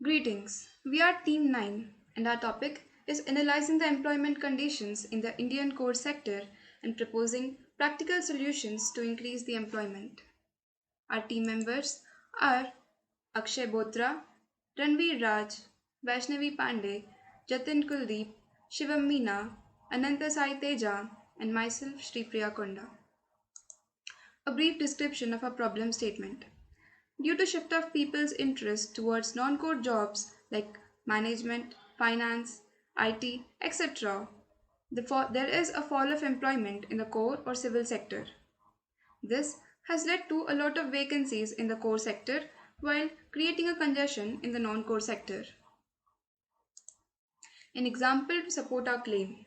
Greetings. We are Team 9 and our topic is analyzing the employment conditions in the Indian core sector and proposing practical solutions to increase the employment. Our team members are Akshay Botra, Ranveer Raj, Vaishnavi Pandey, Jatin Kuldeep, Shivam Meena, Ananta Sai Teja, and myself Shripriya Konda. A brief description of our problem statement. Due to shift of people's interest towards non-core jobs like management, finance, IT, etc., there is a fall of employment in the core or civil sector. This has led to a lot of vacancies in the core sector while creating a congestion in the non-core sector. An example to support our claim.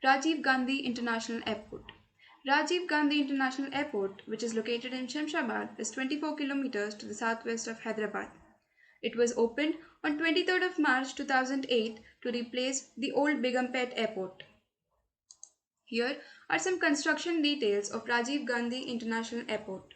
Rajiv Gandhi International Airport. Rajiv Gandhi International Airport, which is located in Shamshabad, is 24 kilometers to the southwest of Hyderabad. It was opened on 23rd of March 2008 to replace the old Begumpet Airport. Here are some construction details of Rajiv Gandhi International Airport.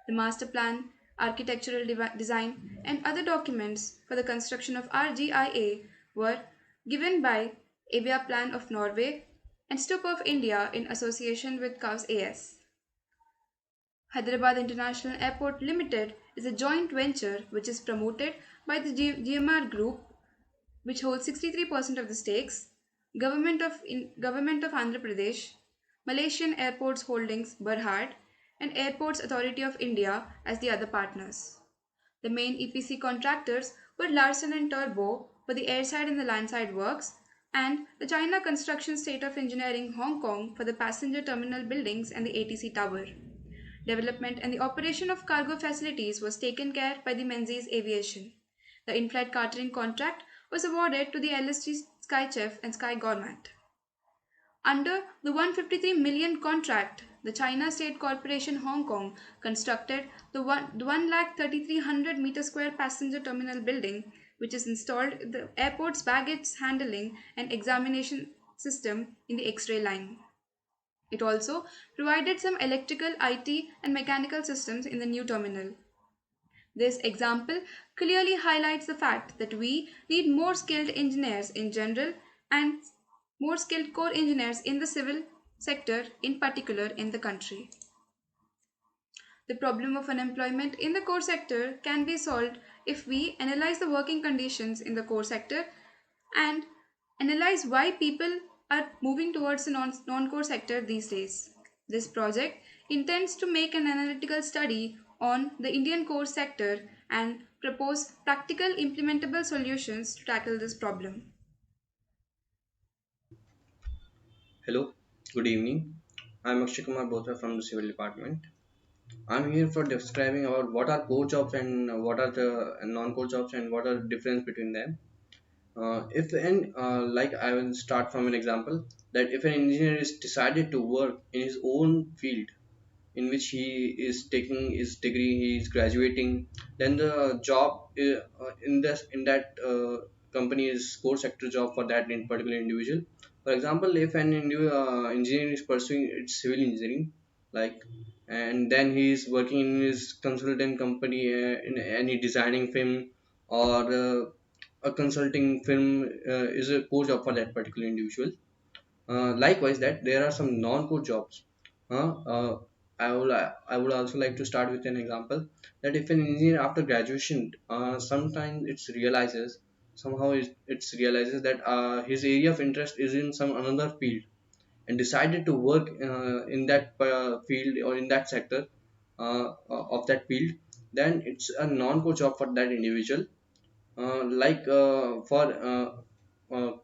The master plan, architectural design, and other documents for the construction of RGIA were given by Aviaplan of Norway and Stup of India in association with CAUS AS. Hyderabad International Airport Limited is a joint venture which is promoted by the GMR Group, which holds 63% of the stakes, Government of Andhra Pradesh, Malaysian Airports Holdings Berhad, and Airports Authority of India as the other partners. The main EPC contractors were Larsen and Turbo for the airside and the landside works, and the China Construction State of Engineering Hong Kong for the passenger terminal buildings and the ATC tower. Development and the operation of cargo facilities was taken care by the Menzies Aviation. The in-flight catering contract was awarded to the LSG Skychef and Sky Gourmet. Under the 153 million contract, the China State Corporation Hong Kong constructed the 1,33,000 meter square passenger terminal building, which is installed the airport's baggage handling and examination system in the X-ray line. It also provided some electrical, IT, and mechanical systems in the new terminal. This example clearly highlights the fact that we need more skilled engineers in general and more skilled core engineers in the civil sector, in particular in the country. The problem of unemployment in the core sector can be solved if we analyze the working conditions in the core sector and analyze why people are moving towards the non-core sector these days. This project intends to make an analytical study on the Indian core sector and propose practical implementable solutions to tackle this problem. Hello, good evening. I'm Akshay Kumar Bothra from the Civil Department. I'm here for describing about what are core jobs and what are the non-core jobs and what are the difference between them. If and Like I will start from an example that if an engineer is decided to work in his own field in which he is taking his degree, he is graduating, then the job in that company is core sector job for that in particular individual. For example, if an engineer is pursuing its civil engineering, like, and then he is working in his consultant company in any designing firm or a consulting firm is a core job for that particular individual. Likewise, that there are some non-core jobs. I would also like to start with an example that if an engineer after graduation, sometimes it's realizes that his area of interest is in some another field and decided to work in that field or in that sector of that field, then it's a non-core job for that individual. For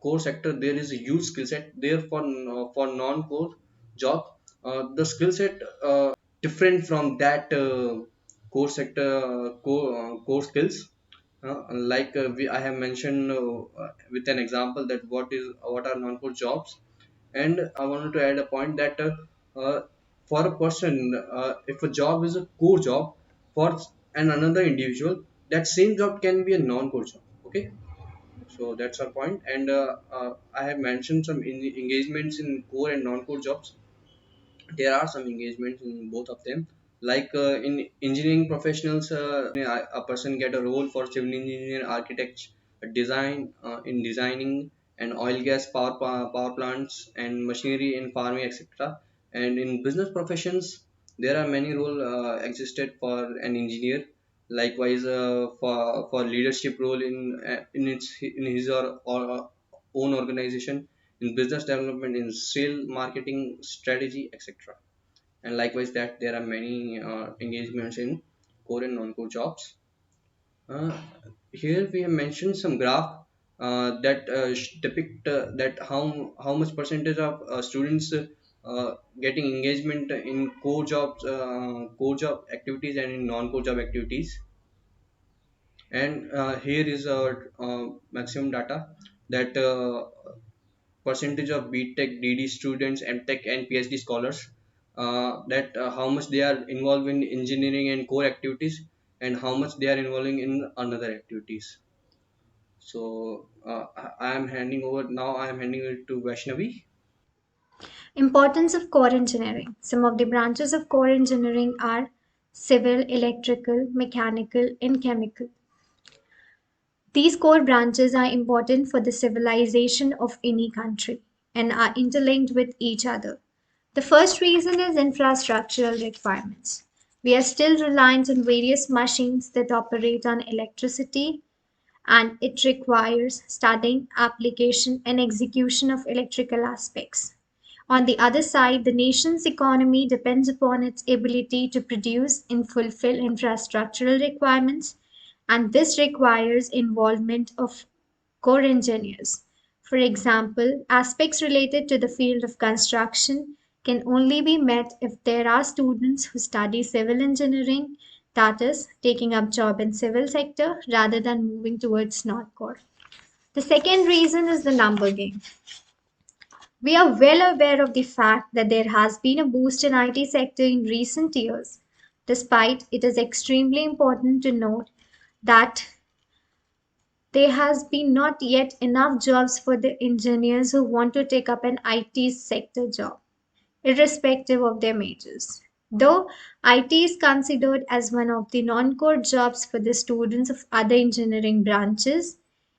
core sector there is a huge skill set there for non-core job. The skill set different from that core sector core skills. I have mentioned with an example that what are non-core jobs, and I wanted to add a point that uh, for a person, if a job is a core job for an another individual, that same job can be a non-core job. Okay, so that's our point. And I have mentioned some engagements in core and non-core jobs. There are some engagements in both of them. Like in engineering professionals, a person get a role for civil engineer, architect, design in designing and oil gas power plants and machinery in farming, etc. And in business professions, there are many role existed for an engineer. Likewise, for leadership role in his or own organization, in business development, in sale, marketing, strategy, etc. And likewise that there are many engagements in core and non-core jobs. uh, Here we have mentioned some graph that depict that how much percentage of students getting engagement in core job activities and in non-core job activities. And here is our maximum data that percentage of BTech, DD students, MTech, and PhD scholars, that how much they are involved in engineering and core activities, and how much they are involving in another activities. So I am handing it to Vaishnavi. Importance of core engineering. Some of the branches of core engineering are civil, electrical, mechanical, and chemical. These core branches are important for the civilization of any country and are interlinked with each other. The first reason is infrastructural requirements. We are still reliant on various machines that operate on electricity, and it requires studying, application, and execution of electrical aspects. On the other side, the nation's economy depends upon its ability to produce and fulfill infrastructural requirements, and this requires involvement of core engineers. For example, aspects related to the field of construction can only be met if there are students who study civil engineering, that is, taking up job in civil sector rather than moving towards non-core. The second reason is the number game. We are well aware of the fact that there has been a boost in IT sector in recent years. Despite it is extremely important to note that there has been not yet enough jobs for the engineers who want to take up an IT sector job, irrespective of their majors. Though IT is considered as one of the non-core jobs for the students of other engineering branches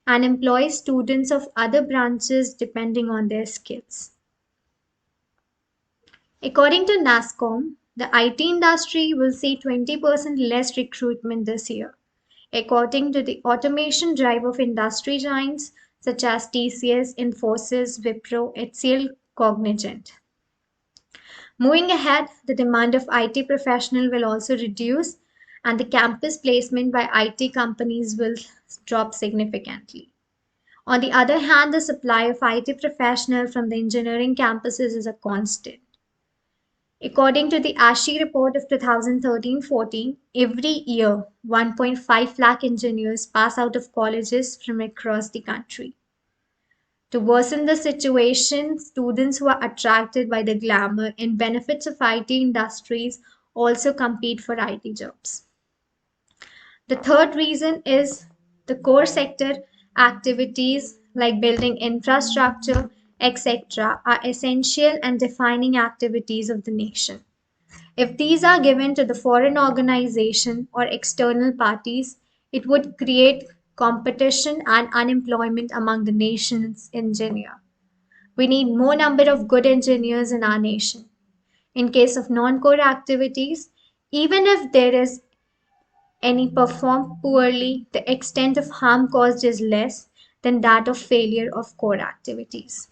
and employs students of other branches depending on their skills. According to NASSCOM, the IT industry will see 20% less recruitment this year, according to the automation drive of industry giants such as TCS, Infosys, Wipro, HCL, Cognizant. Moving ahead, the demand of IT professional will also reduce and the campus placement by IT companies will drop significantly. On the other hand, the supply of IT professional from the engineering campuses is a constant. According to the ASHI report of 2013-14, every year 1.5 lakh engineers pass out of colleges from across the country. To worsen the situation, students who are attracted by the glamour and benefits of IT industries also compete for IT jobs. The third reason is the core sector activities like building infrastructure, etc., are essential and defining activities of the nation. If these are given to the foreign organization or external parties, it would create competition and unemployment among the nation's engineer. We need more number of good engineers in our nation. In case of non-core activities, even if there is any performed poorly, the extent of harm caused is less than that of failure of core activities.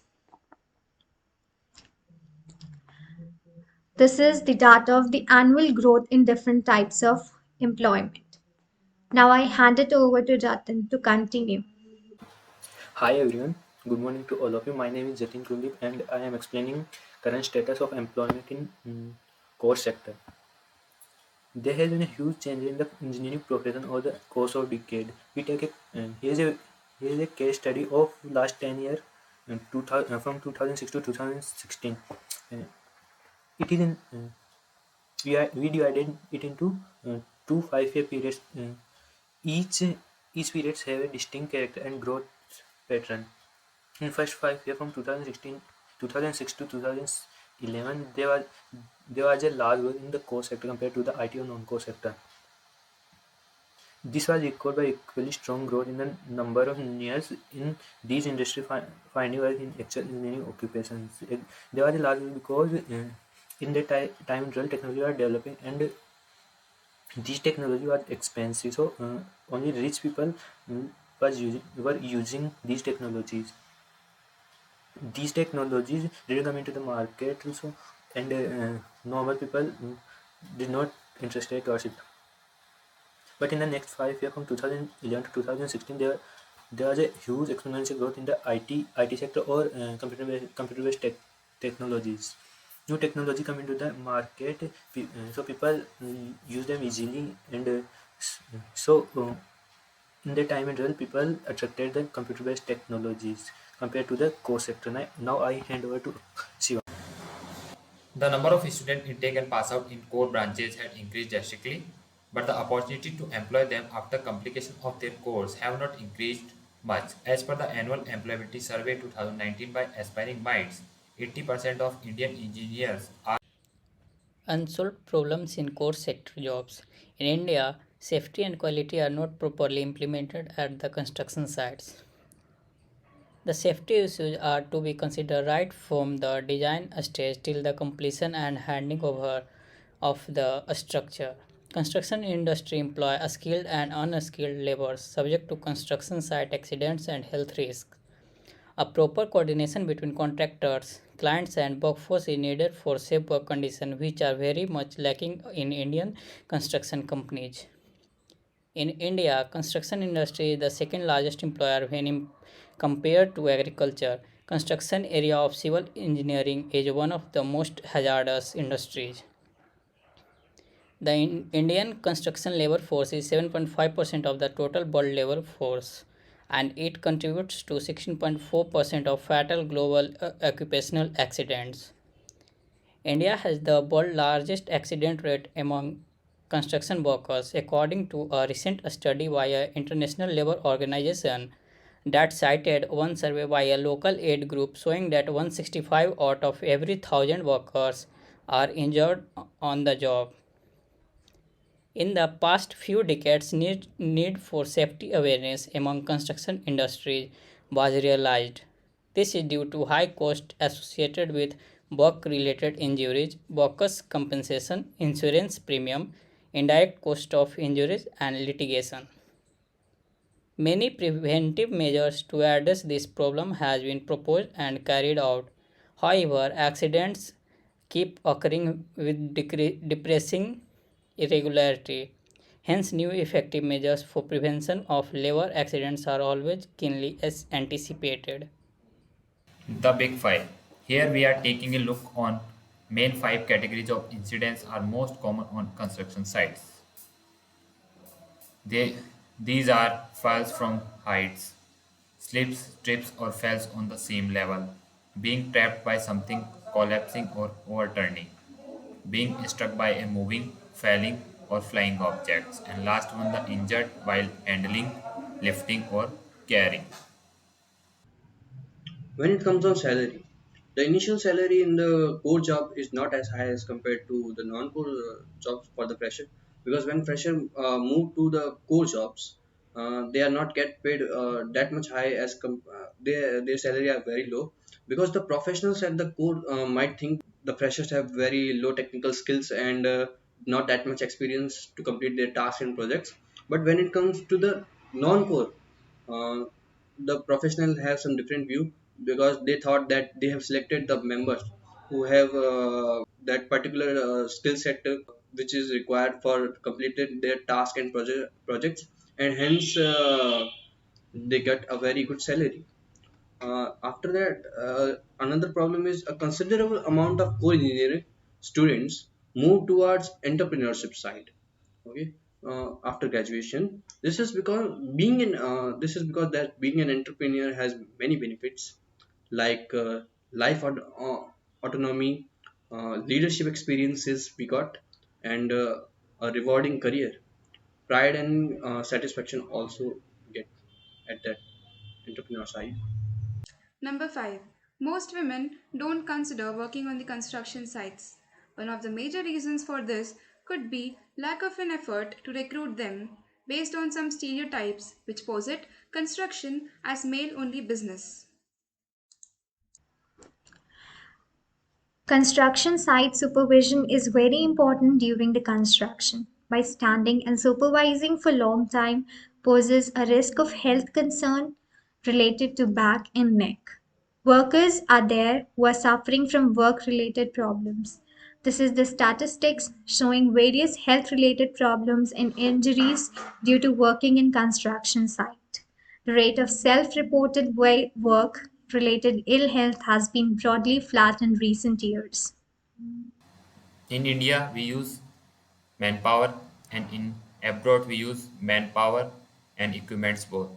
This is the data of the annual growth in different types of employment. Now I hand it over to Jatin to continue. Hi everyone, good morning to all of you. My name is Jatin Kuldeep and I am explaining current status of employment in core sector. There has been a huge change in the engineering profession over the course of decade. We take here's a case study of last 10 years, 2000, from 2006 to 2016. Uh, it is in we divided it into two 5-year periods. Each each periods have a distinct character and growth pattern. In first 5 years from 2006 to 2016, 2011, there was a large growth in the core sector compared to the IT or non-core sector. This was equal by equally strong growth in the number of engineers in these industries finding work in actual engineering occupations. There was a large growth because in the time drill technology was developing and this technology was expensive. So only rich people were using these technologies. These technologies didn't come into the market, so and normal people did not interested towards it. But in the next 5 years, from 2011 to 2016, there was a huge exponential growth in the IT sector or computer-based technologies. New technology come into the market, so people use them easily, and so in the time and real, people attracted the computer-based technologies compared to the core sector. Now I hand over to Shiva. The number of student intake and pass out in core branches had increased drastically, but the opportunity to employ them after completion of their course have not increased much. As per the annual employability survey 2019 by Aspiring Minds, 80% of Indian engineers are Unsolved problems in core sector jobs. In India, safety and quality are not properly implemented at the construction sites. The safety issues are to be considered right from the design stage till the completion and handing over of the structure. Construction industry employ a skilled and unskilled laborers subject to construction site accidents and health risks. A proper coordination between contractors, clients and workforce is needed for safe work conditions which are very much lacking in Indian construction companies. In India, construction industry is the second largest employer when compared to agriculture. Construction area of civil engineering is one of the most hazardous industries. The Indian construction labor force is 7.5% of the total world labor force and it contributes to 16.4% of fatal global occupational accidents. India has the world's largest accident rate among construction workers, according to a recent study by an International Labour Organization that cited one survey by a local aid group showing that 165 out of every 1,000 workers are injured on the job. In the past few decades, need for safety awareness among construction industries was realized. This is due to high costs associated with work-related injuries, workers' compensation, insurance premium, indirect cost of injuries, and litigation. Many preventive measures to address this problem has been proposed and carried out. However, accidents keep occurring with depressing irregularity. Hence, new effective measures for prevention of labor accidents are always keenly anticipated. the big five. Here we are taking a look on main five categories of incidents are most common on construction sites. They, these are falls from heights, slips, trips, or falls on the same level, being trapped by something collapsing or overturning, being struck by a moving, falling, or flying objects, and last one the injured while handling, lifting, or carrying. When it comes on salary, the initial salary in the core job is not as high as compared to the non-core jobs for the fresher, because when fresher move to the core jobs, they are not get paid that much high as their salary are very low, because the professionals at the core might think the freshers have very low technical skills and not that much experience to complete their tasks and projects. But when it comes to the non-core, uh, the professional have some different view, because they thought that they have selected the members who have that particular skill set which is required for completed their task and projects, and hence they get a very good salary. After that, another problem is a considerable amount of core engineering students move towards entrepreneurship side. Okay, after graduation, this is because that being an entrepreneur has many benefits, like life autonomy, leadership experiences we got, and a rewarding career. Pride and satisfaction also get at that entrepreneur side. Number 5. Most women don't consider working on the construction sites. One of the major reasons for this could be lack of an effort to recruit them based on some stereotypes which posit construction as male only business. Construction site supervision is very important during the construction. By standing and supervising for long time poses a risk of health concern related to back and neck. Workers are there who are suffering from work related problems. This is the statistics showing various health related problems and injuries due to working in construction site. The rate of self-reported work related ill health has been broadly flat in recent years. In India, we use manpower, and in abroad, we use manpower and equipments both.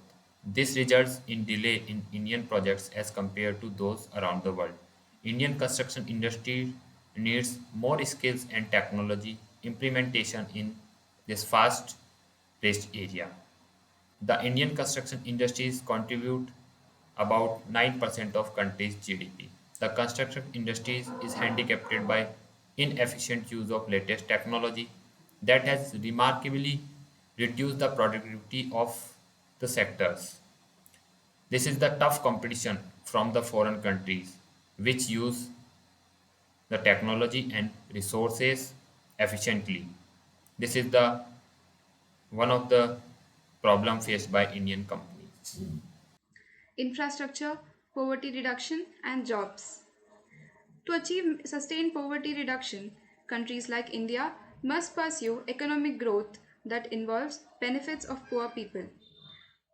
This results in delay in Indian projects as compared to those around the world. Indian construction industry needs more skills and technology implementation in this fast-paced area. The Indian construction industries contribute about 9% of country's GDP. The construction industry is handicapped by inefficient use of latest technology that has remarkably reduced the productivity of the sectors. This is the tough competition from the foreign countries which use the technology and resources efficiently. This is the one of the problem faced by Indian companies. Infrastructure, poverty reduction, and jobs. To achieve sustained poverty reduction, countries like India must pursue economic growth that involves benefits of poor people.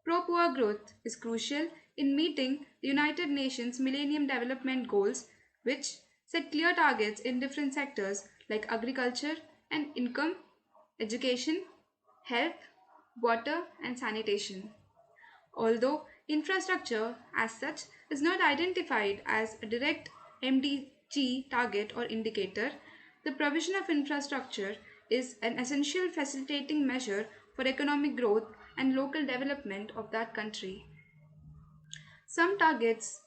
Pro-poor growth is crucial in meeting the United Nations Millennium Development Goals, which set clear targets in different sectors like agriculture and income, education, health, water, and sanitation. Although infrastructure as such is not identified as a direct MDG target or indicator, the provision of infrastructure is an essential facilitating measure for economic growth and local development of that country. Some targets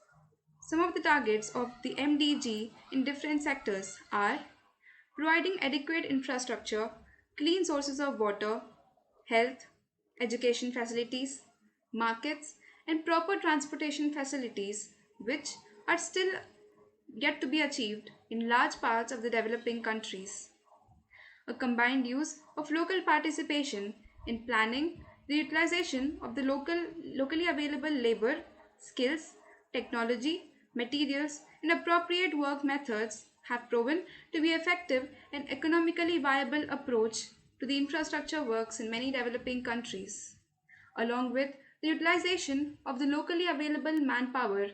some of the targets of the MDG in different sectors are providing adequate infrastructure, clean sources of water, health, education facilities, markets, and proper transportation facilities, which are still yet to be achieved in large parts of the developing countries. A combined use of local participation in planning, the utilization of the locally available labor, skills, technology, materials, and appropriate work methods have proven to be effective and economically viable approach to the infrastructure works in many developing countries. Along with the utilization of the locally available manpower,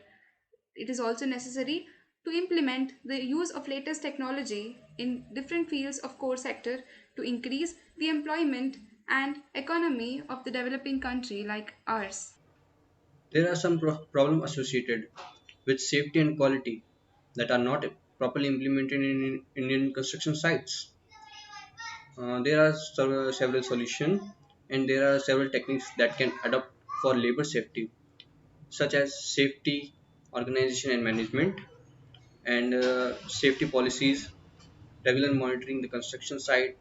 it is also necessary to implement the use of latest technology in different fields of core sector to increase the employment and economy of the developing country like ours. There are some problems associated with safety and quality that are not properly implemented in Indian construction sites. There are several solutions and there are several techniques that can adopt for labor safety, such as safety, organization and management, and safety policies, regular monitoring the construction site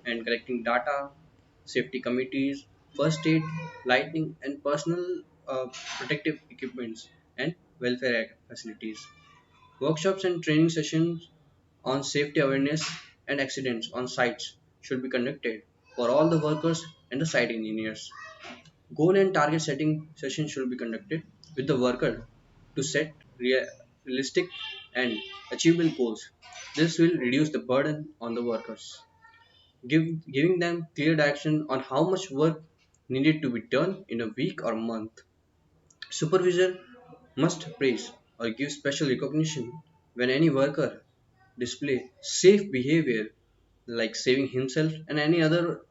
and collecting data, safety committees, first aid, lighting, and personal protective equipments and welfare facilities. Workshops and training sessions on safety awareness and accidents on sites should be conducted for all the workers and the site engineers. Goal and target setting sessions should be conducted with the worker to set realistic and achievable goals. This will reduce the burden on the workers, giving them clear direction on how much work needed to be done in a week or month. Supervisor must praise or give special recognition when any worker display safe behavior like saving himself and any other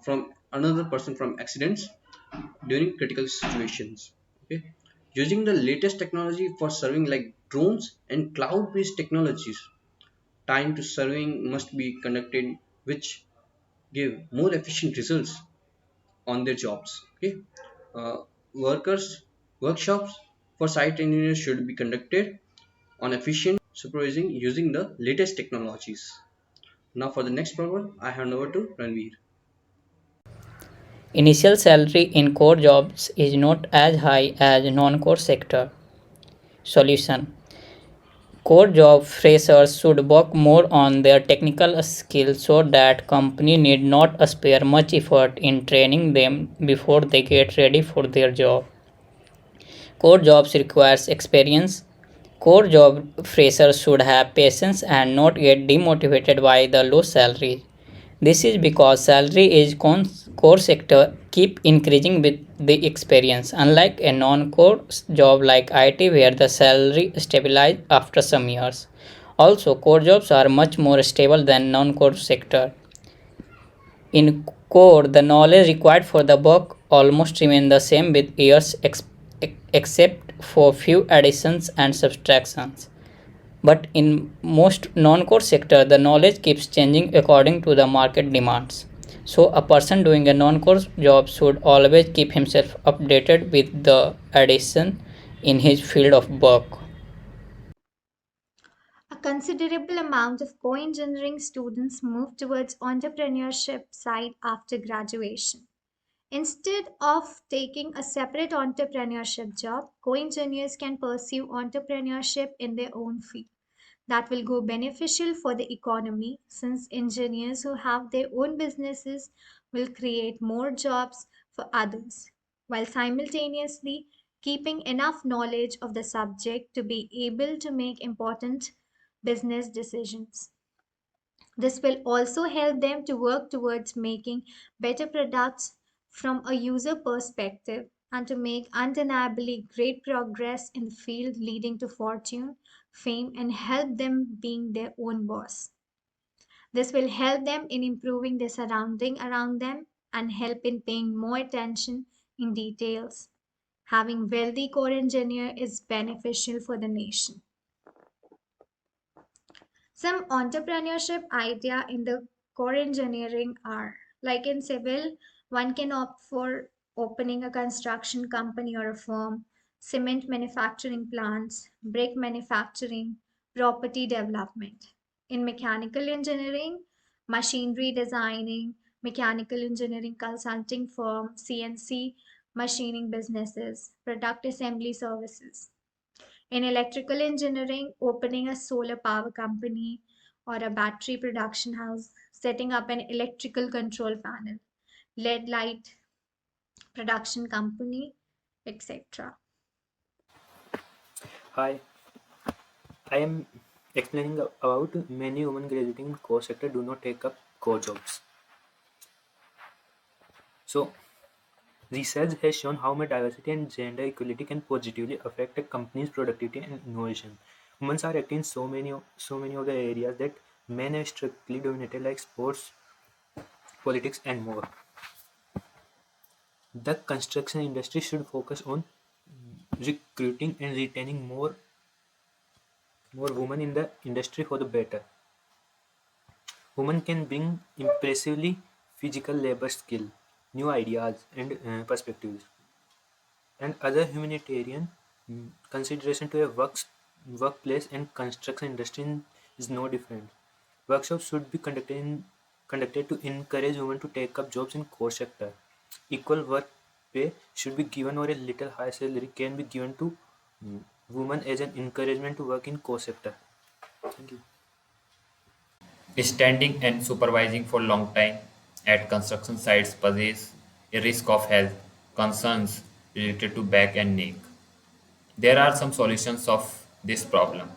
from another person from accidents during critical situations. Okay, using the latest technology for serving like drones and cloud-based technologies, time to serving must be conducted, which give more efficient results on their jobs. Okay, uh, workers workshops for site engineers should be conducted on efficient supervising using the latest technologies. Now for the next problem, I hand over to Ranveer. Initial salary in core jobs is not as high as non-core sector. Solution: core job freshers should work more on their technical skills so that company need not spare much effort in training them before they get ready for their job. Core jobs requires experience. Core job freshers should have patience and not get demotivated by the low salary. This is because salary is core sector keep increasing with the experience, unlike a non-core job like IT where the salary stabilize after some years. Also, core jobs are much more stable than non-core sector. In core, the knowledge required for the work almost remain the same with years except for few additions and subtractions. But in most non-core sector, the knowledge keeps changing according to the market demands. So a person doing a non-core job should always keep himself updated with the addition in his field of work. A considerable amount of co-engineering students move towards entrepreneurship side after graduation. Instead of taking a separate entrepreneurship job, co-engineers can pursue entrepreneurship in their own field. That will go beneficial for the economy since engineers who have their own businesses will create more jobs for others, while simultaneously keeping enough knowledge of the subject to be able to make important business decisions. This will also help them to work towards making better products from a user perspective and to make undeniably great progress in the field, leading to fortune, fame, and help them being their own boss. This will help them in improving their surrounding around them and help in paying more attention in details. Having wealthy core engineer is beneficial for the nation. Some entrepreneurship idea in the core engineering are like in civil, one can opt for opening a construction company or a firm, cement manufacturing plants, brick manufacturing, property development. In mechanical engineering, machinery designing, mechanical engineering consulting firm, CNC machining businesses, product assembly services. In electrical engineering, opening a solar power company or a battery production house, setting up an electrical control panel, LED light production company, etc. Hi, I am explaining about many women graduating in core sector do not take up core jobs. So, research has shown how much diversity and gender equality can positively affect a company's productivity and innovation. Women are active in so many of the areas that men have strictly dominated, like sports, politics, and more. The construction industry should focus on recruiting and retaining more women in the industry for the better. Women can bring impressively physical labor skill, new ideas, and perspectives, and other humanitarian consideration to a workplace and construction industry is no different. Workshops should be conducted to encourage women to take up jobs in core sector. Equal work pay should be given, or a little higher salary can be given to mm, women as an encouragement to work in core sector. Thank you. Standing and supervising for long time at construction sites poses a risk of health concerns related to back and neck. There are some solutions of this problem.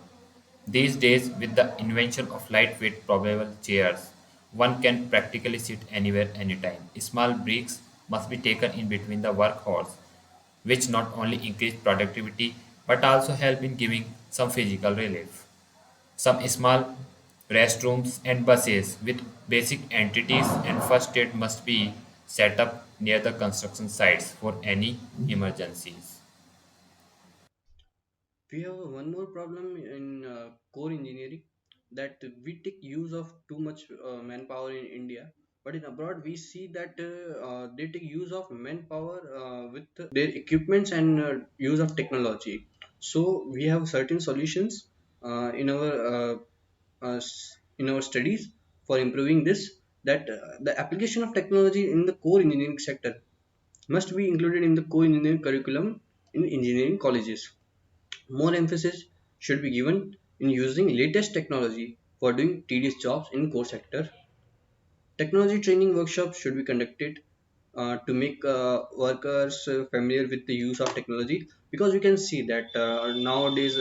These days, with the invention of lightweight probable chairs, one can practically sit anywhere, anytime. Small breaks must be taken in between the work hours, which not only increase productivity but also help in giving some physical relief. Some small restrooms and buses with basic entities and first aid must be set up near the construction sites for any emergencies. We have one more problem in core engineering, that we take use of too much manpower in India, but in abroad we see that they take use of manpower with their equipments and use of technology. So we have certain solutions in our studies for improving this, that the application of technology in the core engineering sector must be included in the core engineering curriculum in engineering colleges. More emphasis should be given in using latest technology for doing tedious jobs in core sector. Technology training workshops should be conducted to make workers familiar with the use of technology, because we can see that nowadays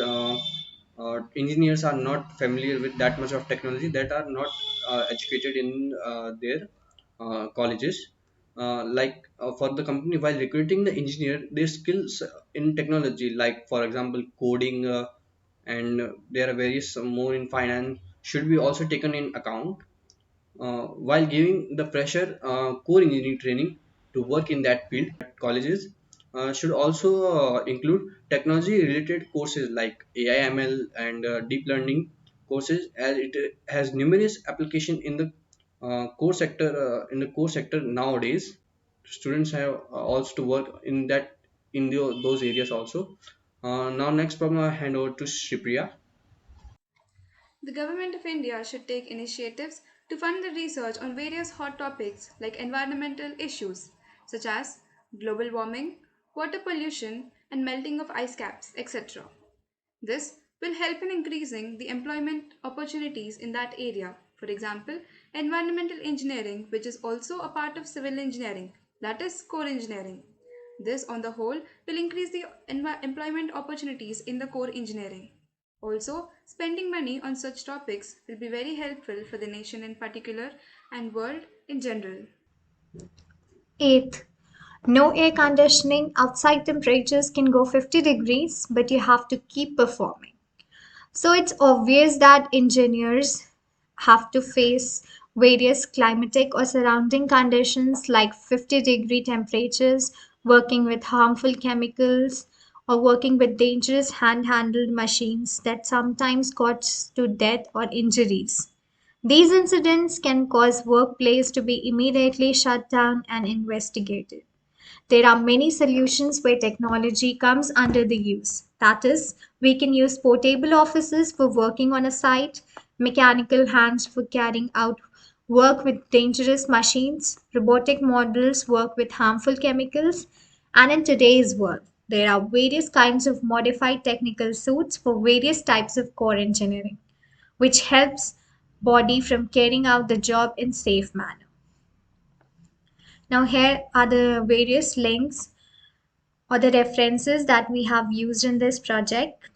engineers are not familiar with that much of technology, that are not educated in their colleges. For the company, while recruiting the engineer, their skills in technology, like for example coding, and there are various more in finance, should be also taken in account while giving the fresher core engineering training to work in that field. Colleges should also include technology related courses like AI, ML, and deep learning courses, as it has numerous application in the core sector nowadays. Students have also to work in those areas also. Now next problem I hand over to Shipriya. The Government of India should take initiatives to fund the research on various hot topics like environmental issues such as global warming, water pollution, and melting of ice caps, etc. This will help in increasing the employment opportunities in that area. For example, environmental engineering, which is also a part of civil engineering, that is core engineering. This, on the whole, will increase the employment opportunities in the core engineering. Also, spending money on such topics will be very helpful for the nation in particular and world in general. Eighth, no air conditioning. Outside temperatures can go 50 degrees, but you have to keep performing. So it's obvious that engineers have to face various climatic or surrounding conditions like 50-degree temperatures, working with harmful chemicals, or working with dangerous hand-handled machines that sometimes cause to death or injuries. These incidents can cause workplace to be immediately shut down and investigated. There are many solutions where technology comes under the use. That is, we can use portable offices for working on a site, mechanical hands for carrying out work with dangerous machines, robotic models work with harmful chemicals, and in today's world, there are various kinds of modified technical suits for various types of core engineering, which helps body from carrying out the job in safe manner. Now here are the various links or the references that we have used in this project.